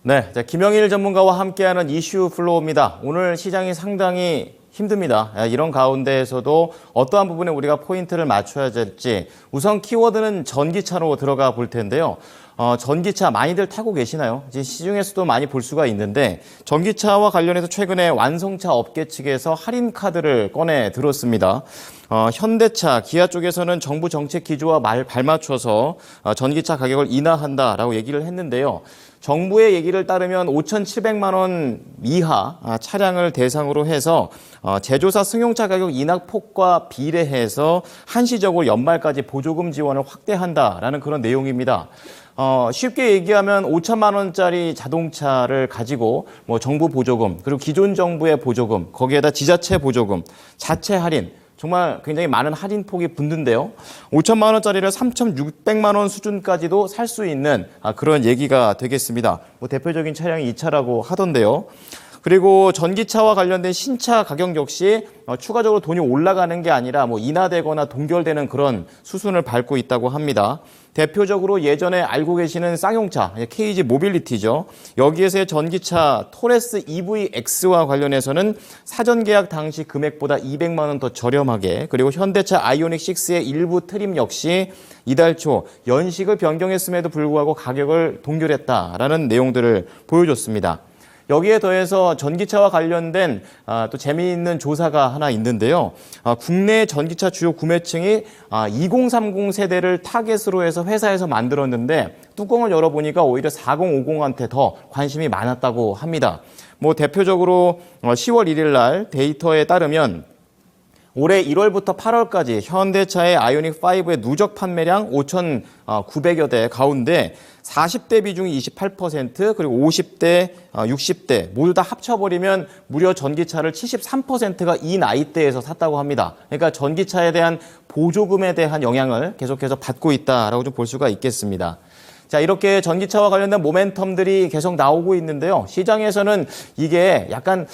네, 자, 김영일 전문가와 함께하는 이슈 플로우입니다. 오늘 시장이 상당히 힘듭니다. 이런 가운데에서도 어떠한 부분에 우리가 포인트를 맞춰야 될지 우선 키워드는 전기차로 들어가 볼 텐데요. 전기차 많이들 타고 계시나요? 이제 시중에서도 많이 볼 수가 있는데 전기차와 관련해서 최근에 완성차 업계 측에서 할인 카드를 꺼내 들었습니다. 현대차, 기아 쪽에서는 정부 정책 기조와 발맞춰서 전기차 가격을 인하한다라고 얘기를 했는데요. 정부의 얘기를 따르면 5,700만 원 이하 차량을 대상으로 해서 제조사 승용차 가격 인하폭과 비례해서 한시적으로 연말까지 보조금 지원을 확대한다라는 그런 내용입니다. 쉽게 얘기하면 5천만 원짜리 자동차를 가지고 뭐 정부 보조금, 그리고 기존 정부의 보조금, 거기에다 지자체 보조금, 자체 할인, 정말 굉장히 많은 할인 폭이 붙는데요. 5천만 원짜리를 3,600만 원 수준까지도 살 수 있는 그런 얘기가 되겠습니다. 뭐 대표적인 차량이 이 차라고 하던데요. 그리고 전기차와 관련된 신차 가격 역시 추가적으로 돈이 올라가는 게 아니라 뭐 인하되거나 동결되는 그런 수순을 밟고 있다고 합니다. 대표적으로 예전에 알고 계시는 쌍용차, KG 모빌리티죠. 여기에서의 전기차 토레스 EVX와 관련해서는 사전 계약 당시 금액보다 200만 원 더 저렴하게, 그리고 현대차 아이오닉 6의 일부 트림 역시 이달 초 연식을 변경했음에도 불구하고 가격을 동결했다라는 내용들을 보여줬습니다. 여기에 더해서 전기차와 관련된 또 재미있는 조사가 하나 있는데요. 국내 전기차 주요 구매층이 2030 세대를 타겟으로 해서 회사에서 만들었는데 뚜껑을 열어보니까 오히려 4050한테 더 관심이 많았다고 합니다. 뭐 대표적으로 10월 1일 날 데이터에 따르면 올해 1월부터 8월까지 현대차의 아이오닉5의 누적 판매량 5,900여 대 가운데 40대 비중이 28%, 그리고 50대, 60대 모두 다 합쳐버리면 무려 전기차를 73%가 이 나이대에서 샀다고 합니다. 그러니까 전기차에 대한 보조금에 대한 영향을 계속해서 받고 있다라고 좀 볼 수가 있겠습니다. 자, 이렇게 전기차와 관련된 모멘텀들이 계속 나오고 있는데요. 시장에서는 이게 약간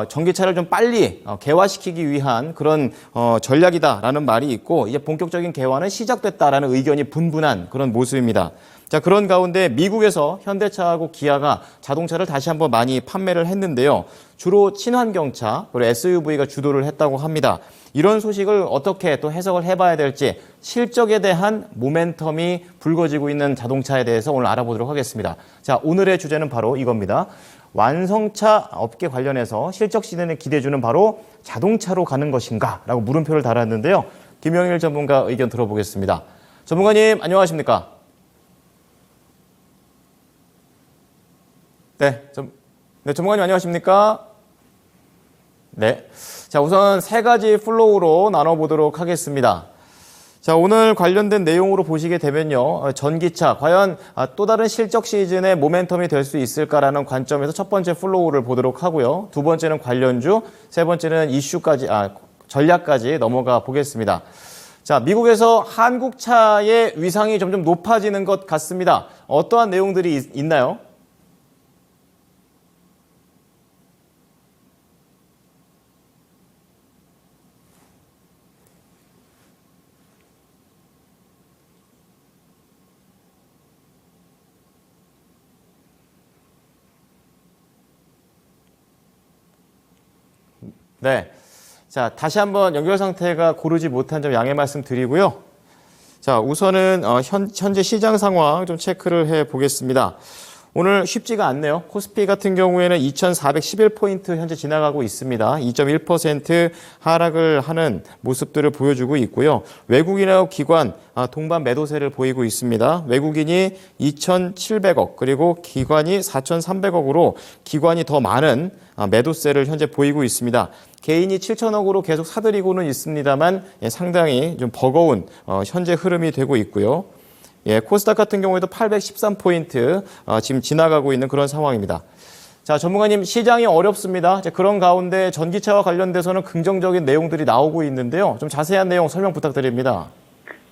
전기차를 좀 빨리 개화시키기 위한 그런 전략이다라는 말이 있고, 이제 본격적인 개화는 시작됐다라는 의견이 분분한 그런 모습입니다. 자, 그런 가운데 미국에서 현대차하고 기아가 자동차를 다시 한번 많이 판매를 했는데요. 주로 친환경차, 그리고 SUV가 주도를 했다고 합니다. 이런 소식을 어떻게 또 해석을 해봐야 될지, 실적에 대한 모멘텀이 불거지고 있는 자동차에 대해서 오늘 알아보도록 하겠습니다. 자, 오늘의 주제는 바로 이겁니다. 완성차 업계 관련해서 실적 시즌에 기대주는 바로 자동차로 가는 것인가? 라고 물음표를 달았는데요. 김영일 전문가 의견 들어보겠습니다. 전문가님, 안녕하십니까? 네, 전문가님 안녕하십니까? 네. 자, 우선 세 가지 플로우로 나눠보도록 하겠습니다. 자, 오늘 관련된 내용으로 보시게 되면요. 전기차, 과연 또 다른 실적 시즌의 모멘텀이 될 수 있을까라는 관점에서 첫 번째 플로우를 보도록 하고요. 두 번째는 관련주, 세 번째는 이슈까지, 전략까지 넘어가 보겠습니다. 자, 미국에서 한국차의 위상이 점점 높아지는 것 같습니다. 어떠한 내용들이 있나요? 네. 자, 다시 한번 연결 상태가 고르지 못한 점 양해 말씀드리고요. 자, 우선은 현재 시장 상황 좀 체크를 해 보겠습니다. 오늘 쉽지가 않네요. 코스피 같은 경우에는 2,411포인트 현재 지나가고 있습니다. 2.1% 하락을 하는 모습들을 보여주고 있고요. 외국인하고 기관 동반 매도세를 보이고 있습니다. 외국인이 2,700억, 그리고 기관이 4,300억으로 기관이 더 많은 매도세를 현재 보이고 있습니다. 개인이 7천억으로 계속 사들이고는 있습니다만 상당히 좀 버거운 현재 흐름이 되고 있고요. 코스닥 같은 경우에도 813포인트 지금 지나가고 있는 그런 상황입니다. 자, 전문가님, 시장이 어렵습니다. 그런 가운데 전기차와 관련돼서는 긍정적인 내용들이 나오고 있는데요. 좀 자세한 내용 설명 부탁드립니다.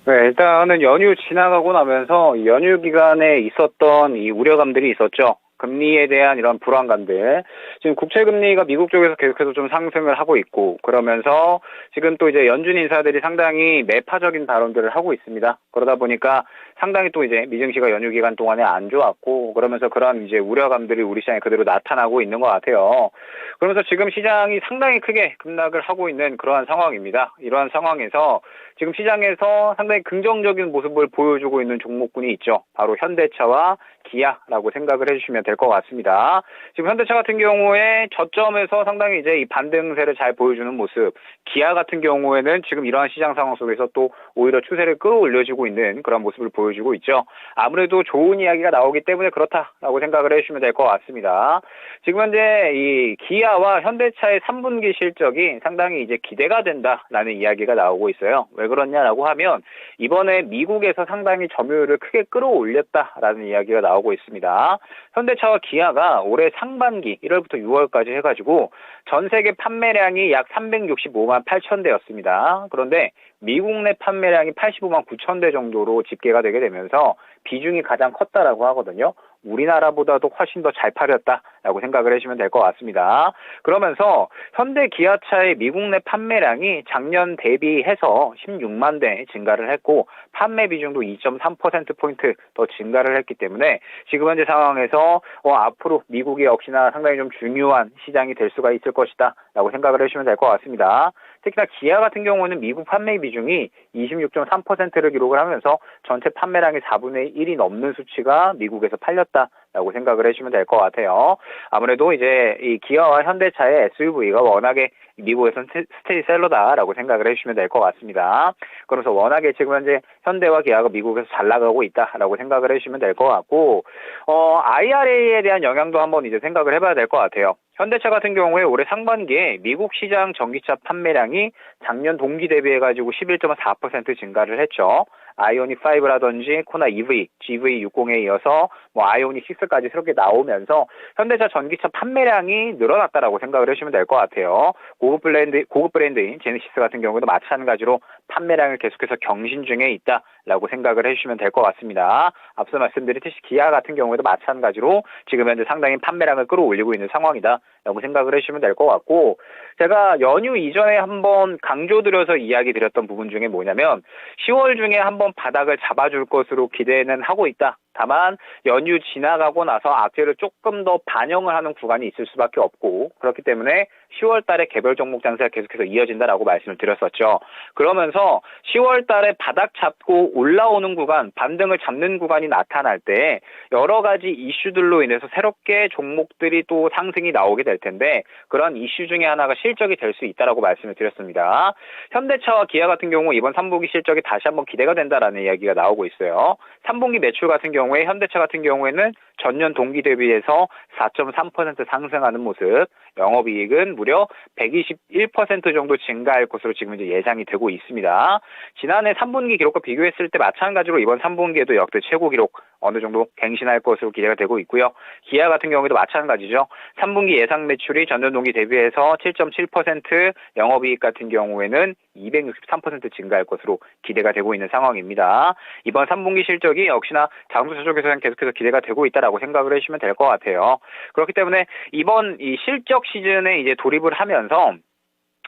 네, 일단은 연휴 지나가고 나면서 연휴 기간에 있었던 이 우려감들이 있었죠. 금리에 대한 이런 불안감들. 지금 국채금리가 미국 쪽에서 계속해서 좀 상승을 하고 있고, 그러면서 지금 또 이제 연준 인사들이 상당히 매파적인 발언들을 하고 있습니다. 그러다 보니까 상당히 또 이제 미증시가 연휴 기간 동안에 안 좋았고, 그러면서 그런 이제 우려감들이 우리 시장에 그대로 나타나고 있는 것 같아요. 그러면서 지금 시장이 상당히 크게 급락을 하고 있는 그러한 상황입니다. 이러한 상황에서 지금 시장에서 상당히 긍정적인 모습을 보여주고 있는 종목군이 있죠. 바로 현대차와 기아라고 생각을 해주시면 될 것 같습니다. 지금 현대차 같은 경우에 저점에서 상당히 이제 이 반등세를 잘 보여주는 모습, 기아 같은 경우에는 지금 이러한 시장 상황 속에서 또 오히려 추세를 끌어올려주고 있는 그런 모습을 보여주고 있죠. 아무래도 좋은 이야기가 나오기 때문에 그렇다라고 생각을 해주시면 될 것 같습니다. 지금 현재 이 기아와 현대차의 3분기 실적이 상당히 이제 기대가 된다라는 이야기가 나오고 있어요. 왜 그러냐라고 하면 이번에 미국에서 상당히 점유율을 크게 끌어올렸다라는 이야기가 나오고 있습니다. 현대차와 기아가 올해 상반기 1월부터 6월까지 해가지고 전 세계 판매량이 약 365만 8천 대였습니다. 그런데 미국 내 판매량이 85만 9천 대 정도로 집계가 되게 되면서 비중이 가장 컸다라고 하거든요. 우리나라보다도 훨씬 더 잘 팔렸다라고 생각을 해주시면 될 것 같습니다. 그러면서 현대 기아차의 미국 내 판매량이 작년 대비해서 16만 대 증가를 했고 판매 비중도 2.3%포인트 더 증가를 했기 때문에 지금 현재 상황에서 앞으로 미국이 역시나 상당히 좀 중요한 시장이 될 수가 있을 것이다 라고 생각을 해주시면 될 것 같습니다. 특히나 기아 같은 경우는 미국 판매 비중이 26.3%를 기록을 하면서 전체 판매량의 4분의 1이 넘는 수치가 미국에서 팔렸다라고 생각을 해주시면 될 것 같아요. 아무래도 이제 이 기아와 현대차의 SUV가 워낙에 미국에서는 스테디셀러다라고 생각을 해주시면 될 것 같습니다. 그래서 워낙에 지금 현재 현대와 기아가 미국에서 잘 나가고 있다라고 생각을 해주시면 될 것 같고, IRA에 대한 영향도 한번 이제 생각을 해봐야 될 것 같아요. 현대차 같은 경우에 올해 상반기에 미국 시장 전기차 판매량이 작년 동기 대비해가지고 11.4% 증가를 했죠. 아이오닉 5라든지 코나 EV, GV60에 이어서 아이오닉 6까지 새롭게 나오면서 현대차 전기차 판매량이 늘어났다라고 생각을 해주시면 될 것 같아요. 고급 브랜드인 제네시스 같은 경우도 마찬가지로 판매량을 계속해서 경신 중에 있다라고 생각을 해주시면 될 것 같습니다. 앞서 말씀드렸듯이 기아 같은 경우에도 마찬가지로 지금 현재 상당히 판매량을 끌어올리고 있는 상황이다라고 생각을 해주시면 될 것 같고, 제가 연휴 이전에 한번 강조드려서 이야기 드렸던 부분 중에 뭐냐면 10월 중에 한번 바닥을 잡아줄 것으로 기대는 하고 있다. 다만 연휴 지나가고 나서 악재를 조금 더 반영을 하는 구간이 있을 수밖에 없고, 그렇기 때문에 10월 달에 개별 종목 장세가 계속해서 이어진다라고 말씀을 드렸었죠. 그러면서 10월 달에 바닥 잡고 올라오는 구간, 반등을 잡는 구간이 나타날 때 여러 가지 이슈들로 인해서 새롭게 종목들이 또 상승이 나오게 될 텐데, 그런 이슈 중에 하나가 실적이 될 수 있다라고 말씀을 드렸습니다. 현대차와 기아 같은 경우 이번 3분기 실적이 다시 한번 기대가 된다라는 이야기가 나오고 있어요. 3분기 매출 같은 경우에 현대차 같은 경우에는 전년 동기 대비해서 4.3% 상승하는 모습, 영업이익은 무려 121% 정도 증가할 것으로 지금 이제 예상이 되고 있습니다. 지난해 3분기 기록과 비교했을 때 마찬가지로 이번 3분기에도 역대 최고 기록 어느 정도 갱신할 것으로 기대가 되고 있고요. 기아 같은 경우에도 마찬가지죠. 3분기 예상 매출이 전년 동기 대비해서 7.7%, 영업이익 같은 경우에는 263% 증가할 것으로 기대가 되고 있는 상황입니다. 이번 3분기 실적이 역시나 자동차 쪽에서는 계속해서 기대가 되고 있다라고 생각을 해주시면 될 것 같아요. 그렇기 때문에 이번 이 실적 시즌에 이제 돌입을 하면서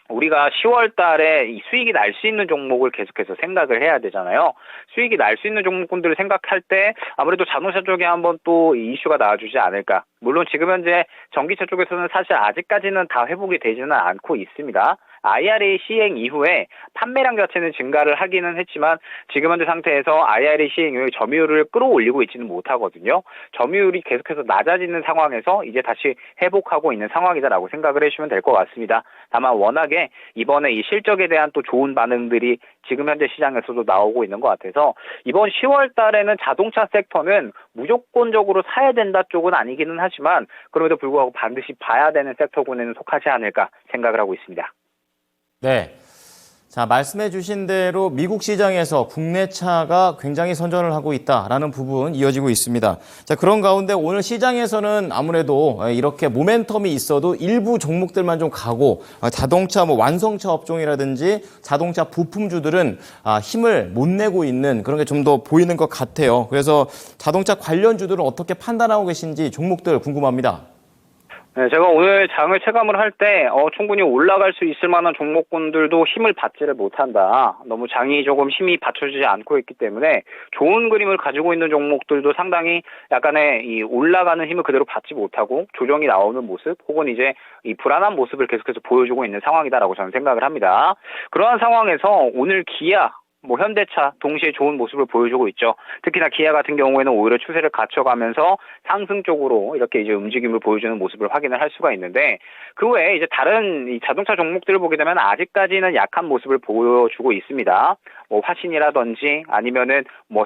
우리가 10월 달에 이 수익이 날 수 있는 종목을 계속해서 생각을 해야 되잖아요. 수익이 날 수 있는 종목군들을 생각할 때 아무래도 자동차 쪽에 한번 또 이슈가 나와주지 않을까. 물론 지금 현재 전기차 쪽에서는 사실 아직까지는 다 회복이 되지는 않고 있습니다. IRA 시행 이후에 판매량 자체는 증가를 하기는 했지만 지금 현재 상태에서 IRA 시행 이후에 점유율을 끌어올리고 있지는 못하거든요. 점유율이 계속해서 낮아지는 상황에서 이제 다시 회복하고 있는 상황이다라고 생각을 해주시면 될 것 같습니다. 다만 워낙에 이번에 이 실적에 대한 또 좋은 반응들이 지금 현재 시장에서도 나오고 있는 것 같아서 이번 10월 달에는 자동차 섹터는 무조건적으로 사야 된다 쪽은 아니기는 하지만 그럼에도 불구하고 반드시 봐야 되는 섹터군에는 속하지 않을까 생각을 하고 있습니다. 네. 자, 말씀해 주신 대로 미국 시장에서 국내 차가 굉장히 선전을 하고 있다라는 부분 이어지고 있습니다. 자, 그런 가운데 오늘 시장에서는 아무래도 이렇게 모멘텀이 있어도 일부 종목들만 좀 가고 자동차 완성차 업종이라든지 자동차 부품주들은 힘을 못 내고 있는 그런 게 좀 더 보이는 것 같아요. 그래서 자동차 관련주들은 어떻게 판단하고 계신지 종목들 궁금합니다. 네, 제가 오늘 장을 체감을 할 때 충분히 올라갈 수 있을 만한 종목군들도 힘을 받지를 못한다. 너무 장이 조금 힘이 받쳐주지 않고 있기 때문에 좋은 그림을 가지고 있는 종목들도 상당히 약간의 이 올라가는 힘을 그대로 받지 못하고 조정이 나오는 모습 혹은 이제 이 불안한 모습을 계속해서 보여주고 있는 상황이다라고 저는 생각을 합니다. 그러한 상황에서 오늘 기아 현대차 동시에 좋은 모습을 보여주고 있죠. 특히나 기아 같은 경우에는 오히려 추세를 갖춰가면서 상승 쪽으로 이렇게 이제 움직임을 보여주는 모습을 확인을 할 수가 있는데 그 외에 이제 다른 이 자동차 종목들을 보게 되면 아직까지는 약한 모습을 보여주고 있습니다. 화신이라든지 아니면은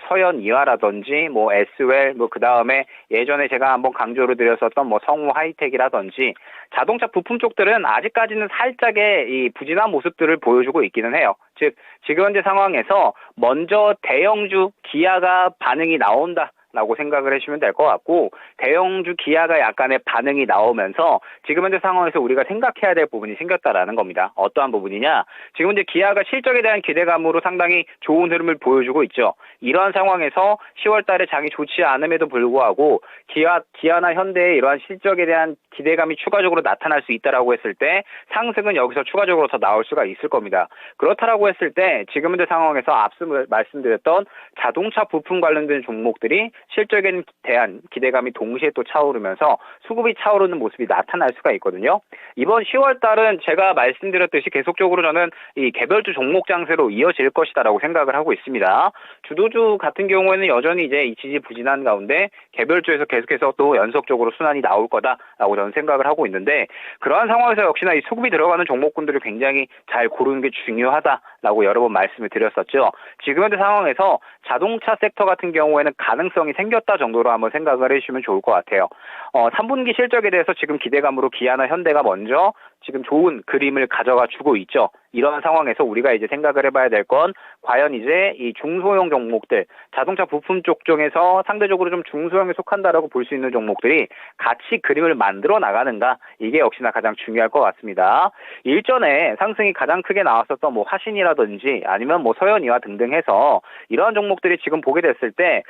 서현이화라든지 S웰 그 다음에 예전에 제가 한번 강조를 드렸었던 성우 하이텍이라든지 자동차 부품 쪽들은 아직까지는 살짝의 이 부진한 모습들을 보여주고 있기는 해요. 즉 지금 현재 상황에서 먼저 대형주 기아가 반응이 나온다라고 생각을 해주시면 될 것 같고 대형주 기아가 약간의 반응이 나오면서 지금 현재 상황에서 우리가 생각해야 될 부분이 생겼다라는 겁니다. 어떠한 부분이냐? 지금 현재 기아가 실적에 대한 기대감으로 상당히 좋은 흐름을 보여주고 있죠. 이러한 상황에서 10월 달에 장이 좋지 않음에도 불구하고 기아나 현대의 이러한 실적에 대한 기대감이 추가적으로 나타날 수 있다라고 했을 때 상승은 여기서 추가적으로 더 나올 수가 있을 겁니다. 그렇다라고 했을 때 지금 현재 상황에서 앞서 말씀드렸던 자동차 부품 관련된 종목들이 실적에 대한 기대감이 동시에 또 차오르면서 수급이 차오르는 모습이 나타날 수가 있거든요. 이번 10월 달은 제가 말씀드렸듯이 계속적으로 저는 이 개별주 종목 장세로 이어질 것이다라고 생각을 하고 있습니다. 주도주 같은 경우에는 여전히 이제 이 지지부진한 가운데 개별주에서 계속해서 또 연속적으로 순환이 나올 거다라고 저는 생각을 하고 있는데 그러한 상황에서 역시나 이 수급이 들어가는 종목군들을 굉장히 잘 고르는 게 중요하다라고 여러 번 말씀을 드렸었죠. 지금 현재 상황에서 자동차 섹터 같은 경우에는 가능성이 생겼다 정도로 한번 생각을 해주시면 좋을 것 같아요. 3분기 실적에 대해서 지금 기대감으로 기아나 현대가 먼저 지금 좋은 그림을 가져가 주고 있죠. 이러한 상황에서 우리가 이제 생각을 해봐야 될 건 과연 이제 이 중소형 종목들, 자동차 부품 쪽 중에서 상대적으로 좀 중소형에 속한다라고 볼 수 있는 종목들이 같이 그림을 만들어 나가는가 이게 역시나 가장 중요할 것 같습니다. 일전에 상승이 가장 크게 나왔었던 화신이라든지 아니면 서현이화 등등 해서 이러한 종목들이 지금 보게 됐을 때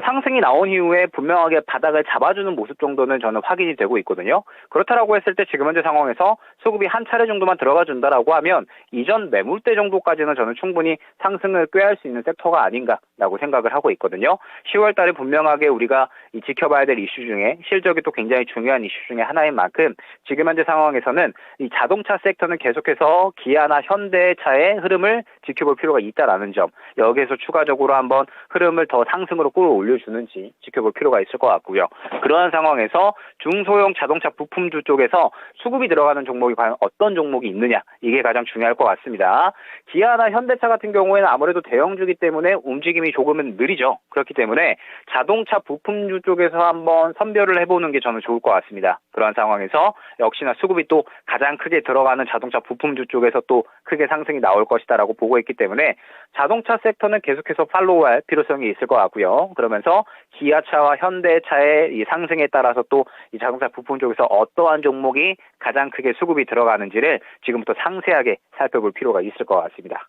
상승이 나온 이후에 분명하게 바닥을 잡아주는 모습 정도는 저는 확인이 되고 있거든요. 그렇다라고 했을 때 지금 현재 상황에서 수급이 한 차례 정도만 들어가 준다라고 하면 이전 매물대 정도까지는 저는 충분히 상승을 꾀할 수 있는 섹터가 아닌가라고 생각을 하고 있거든요. 10월 달에 분명하게 우리가 지켜봐야 될 이슈 중에 실적이 또 굉장히 중요한 이슈 중에 하나인 만큼 지금 현재 상황에서는 이 자동차 섹터는 계속해서 기아나 현대차의 흐름을 지켜볼 필요가 있다라는 점, 여기에서 추가적으로 한번 흐름을 더 상승으로 끌어올려주는지 지켜볼 필요가 있을 것 같고요. 그러한 상황에서 중소형 자동차 부품주 쪽에서 수급이 들어가는 종목이 과연 어떤 종목이 있느냐, 이게 가장 중요할 것 같습니다. 기아나 현대차 같은 경우에는 아무래도 대형주기 때문에 움직임이 조금은 느리죠. 그렇기 때문에 자동차 부품주 쪽에서 한번 선별을 해보는 게 저는 좋을 것 같습니다. 그런 상황에서 역시나 수급이 또 가장 크게 들어가는 자동차 부품주 쪽에서 또 크게 상승이 나올 것이다라고 보고 있기 때문에 자동차 섹터는 계속해서 팔로우할 필요성이 있을 것 같고요. 그러면서 기아차와 현대차의 이 상승에 따라서 또 이 자동차 부품 쪽에서 어떠한 종목이 가장 크게 수급이 들어가는지를 지금부터 상세하게 살펴볼 필요가 있을 것 같습니다.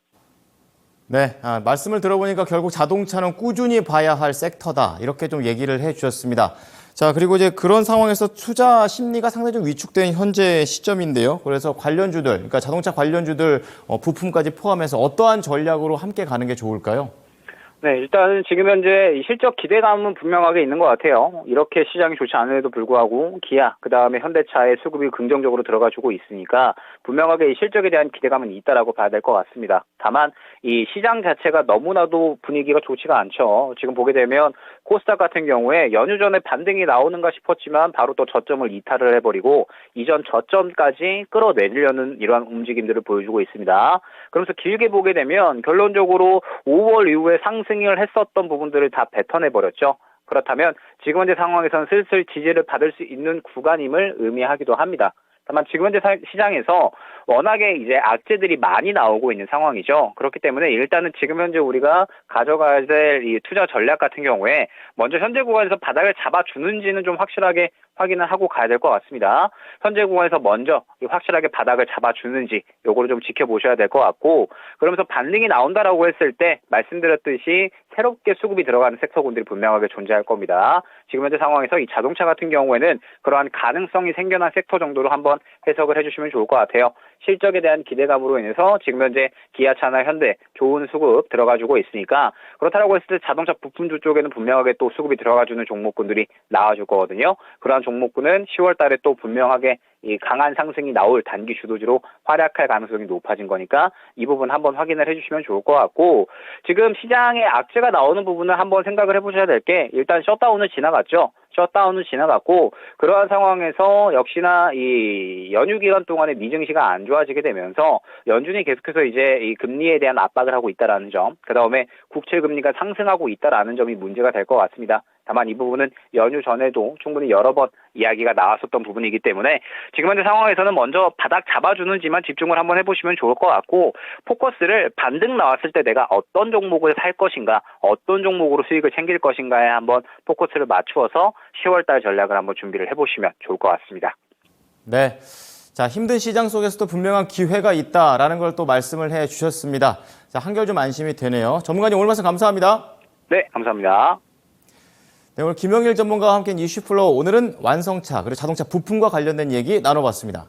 네, 말씀을 들어보니까 결국 자동차는 꾸준히 봐야 할 섹터다. 이렇게 좀 얘기를 해 주셨습니다. 자, 그리고 이제 그런 상황에서 투자 심리가 상당히 좀 위축된 현재 시점인데요. 그래서 관련주들, 그러니까 자동차 관련주들 부품까지 포함해서 어떠한 전략으로 함께 가는 게 좋을까요? 네, 일단은 지금 현재 이 실적 기대감은 분명하게 있는 것 같아요. 이렇게 시장이 좋지 않음에도 불구하고 기아, 그 다음에 현대차의 수급이 긍정적으로 들어가주고 있으니까 분명하게 이 실적에 대한 기대감은 있다라고 봐야 될 것 같습니다. 다만 이 시장 자체가 너무나도 분위기가 좋지가 않죠. 지금 보게 되면 코스닥 같은 경우에 연휴 전에 반등이 나오는가 싶었지만 바로 또 저점을 이탈을 해버리고 이전 저점까지 끌어내리려는 이러한 움직임들을 보여주고 있습니다. 그러면서 길게 보게 되면 결론적으로 5월 이후에 상승을 했었던 부분들을 다 뱉어내버렸죠. 그렇다면 지금 현재 상황에서는 슬슬 지지를 받을 수 있는 구간임을 의미하기도 합니다. 다만 지금 현재 시장에서 워낙에 이제 악재들이 많이 나오고 있는 상황이죠. 그렇기 때문에 일단은 지금 현재 우리가 가져가야 될 이 투자 전략 같은 경우에 먼저 현재 구간에서 바닥을 잡아주는지는 좀 확실하게 확인을 하고 가야 될 것 같습니다. 현재 구간에서 먼저 확실하게 바닥을 잡아주는지 요거를 좀 지켜보셔야 될 것 같고, 그러면서 반등이 나온다라고 했을 때 말씀드렸듯이 새롭게 수급이 들어가는 섹터군들이 분명하게 존재할 겁니다. 지금 현재 상황에서 이 자동차 같은 경우에는 그러한 가능성이 생겨난 섹터 정도로 한번 해석을 해주시면 좋을 것 같아요. 실적에 대한 기대감으로 인해서 지금 현재 기아차나 현대 좋은 수급 들어가주고 있으니까, 그렇다고 했을 때 자동차 부품주 쪽에는 분명하게 또 수급이 들어가주는 종목군들이 나와줄 거거든요. 그러한 종목군은 10월 달에 또 분명하게 이 강한 상승이 나올 단기 주도주로 활약할 가능성이 높아진 거니까 이 부분 한번 확인을 해주시면 좋을 것 같고, 지금 시장에 악재가 나오는 부분을 한번 생각을 해보셔야 될 게, 일단 셧다운을 지나갔죠. 셧다운은 지나갔고, 그러한 상황에서 역시나 이 연휴 기간 동안에 미증시가 안 좋아지게 되면서 연준이 계속해서 이제 이 금리에 대한 압박을 하고 있다라는 점, 그 다음에 국채 금리가 상승하고 있다라는 점이 문제가 될 것 같습니다. 다만 이 부분은 연휴 전에도 충분히 여러 번 이야기가 나왔었던 부분이기 때문에 지금 현재 상황에서는 먼저 바닥 잡아주는지만 집중을 한번 해보시면 좋을 것 같고, 포커스를 반등 나왔을 때 내가 어떤 종목을 살 것인가, 어떤 종목으로 수익을 챙길 것인가에 한번 포커스를 맞추어서 10월달 전략을 한번 준비를 해보시면 좋을 것 같습니다. 네. 자, 힘든 시장 속에서도 분명한 기회가 있다라는 걸 또 말씀을 해 주셨습니다. 자, 한결 좀 안심이 되네요. 전문가님 오늘 말씀 감사합니다. 네, 감사합니다. 네, 오늘 김영일 전문가와 함께한 이슈플로우, 오늘은 완성차 그리고 자동차 부품과 관련된 얘기 나눠봤습니다.